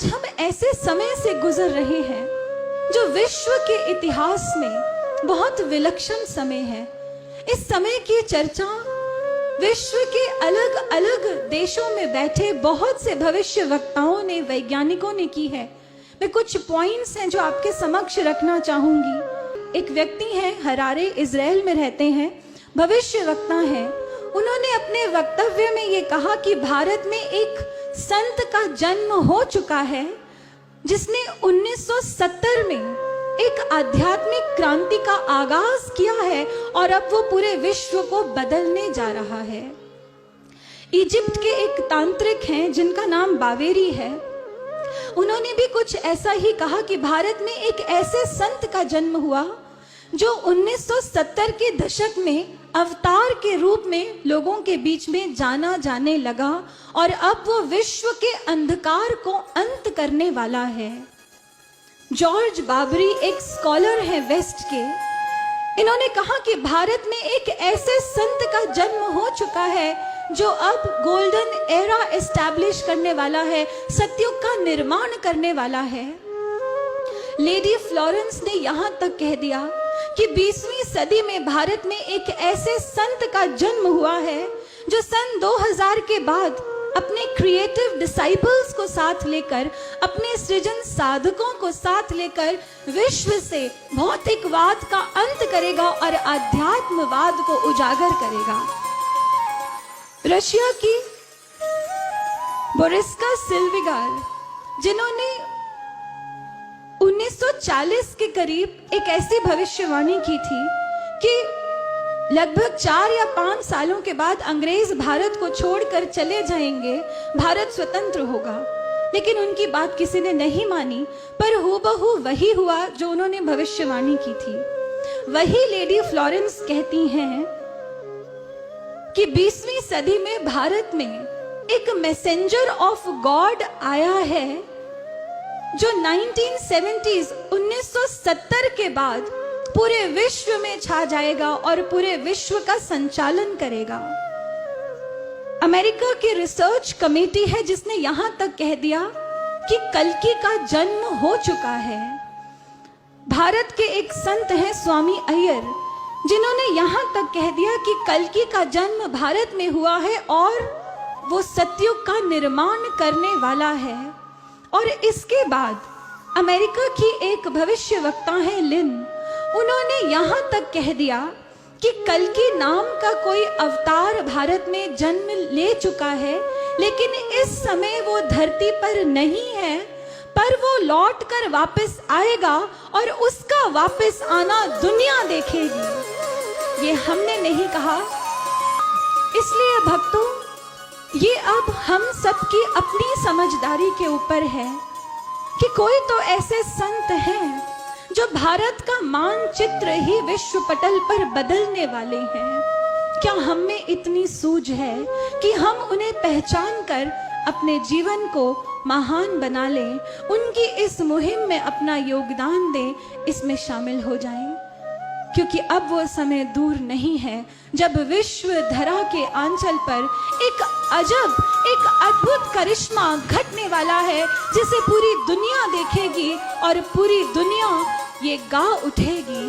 आज हम ऐसे समय से गुजर रहे हैं जो विश्व के इतिहास में बहुत विलक्षण समय है। इस समय की चर्चा विश्व के अलग अलग देशों में बैठे बहुत से भविष्य वक्ताओं ने, वैज्ञानिकों ने की है। मैं कुछ पॉइंट्स हैं जो आपके समक्ष रखना चाहूंगी। एक व्यक्ति हैं, हरारे, इजराइल में रहते हैं, भविष्य वक्ता हैं। उन्होंने अपने वक्तव्य में ये कहा कि भारत में एक संत का जन्म हो चुका है जिसने 1970 में एक आध्यात्मिक क्रांति का आगाज किया है और अब वो पूरे विश्व को बदलने जा रहा है। इजिप्ट के एक तांत्रिक हैं जिनका नाम बावेरी है। उन्होंने भी कुछ ऐसा ही कहा कि भारत में एक ऐसे संत का जन्म हुआ जो 1970 के दशक में अवतार के रूप में लोगों के बीच में जाना जाने लगा और अब वो विश्व के अंधकार को अंत करने वाला है। जॉर्ज बाबरी एक स्कॉलर है वेस्ट के। इन्होंने कहा कि भारत में एक ऐसे संत का जन्म हो चुका है जो अब गोल्डन एरा एस्टैब्लिश करने वाला है, सतयुग का निर्माण करने वाला है। लेडी फ्लोरेंस ने यहां तक कह दिया कि 20वीं सदी में भारत में एक ऐसे संत का जन्म हुआ है जो सन 2000 के बाद अपने क्रिएटिव डिसाइपल्स को साथ लेकर, अपने सृजन साधकों को साथ लेकर विश्व से भौतिकवाद का अंत करेगा और आध्यात्मवाद को उजागर करेगा। रशिया की बोरिस्का सिल्विगार, जिन्होंने 1940 के करीब एक ऐसी भविष्यवाणी की थी कि लगभग 4 या 5 सालों के बाद अंग्रेज भारत को छोड़कर चले जाएंगे, भारत स्वतंत्र होगा। लेकिन उनकी बात किसी ने नहीं मानी, पर हूबहू वही हुआ जो उन्होंने भविष्यवाणी की थी। वही लेडी फ्लोरेंस कहती हैं कि 20वीं सदी में भारत में एक मैसेंजर ऑफ गॉड आया है जो 1970 के बाद पूरे विश्व में छा जाएगा और पूरे विश्व का संचालन करेगा। अमेरिका की रिसर्च कमेटी है जिसने यहां तक कह दिया कि कल्कि का जन्म हो चुका है। भारत के एक संत हैं स्वामी अय्यर, जिन्होंने यहां तक कह दिया कि कल्कि का जन्म भारत में हुआ है और वो सतयुग का निर्माण करने वाला है। और इसके बाद अमेरिका की एक भविष्य वक्ता है लिन, उन्होंने यहां तक कह दिया कि कल्कि नाम का कोई अवतार भारत में जन्म ले चुका है, लेकिन इस समय वो धरती पर नहीं है, पर वो लौट कर वापस आएगा और उसका वापस आना दुनिया देखेगी। ये हमने नहीं कहा। इसलिए भक्तों, ये अब हम सबकी अपनी समझदारी के ऊपर है कि कोई तो ऐसे संत हैं जो भारत का मानचित्र ही विश्व पटल पर बदलने वाले हैं। क्या हम में इतनी सूझ है कि हम उन्हें पहचान कर अपने जीवन को महान बना लें, उनकी इस मुहिम में अपना योगदान दें, इसमें शामिल हो जाएं? क्योंकि अब वो समय दूर नहीं है जब विश्व धरा के आंचल पर एक अजब, एक अद्भुत करिश्मा घटने वाला है जिसे पूरी दुनिया देखेगी और पूरी दुनिया ये गा उठेगी।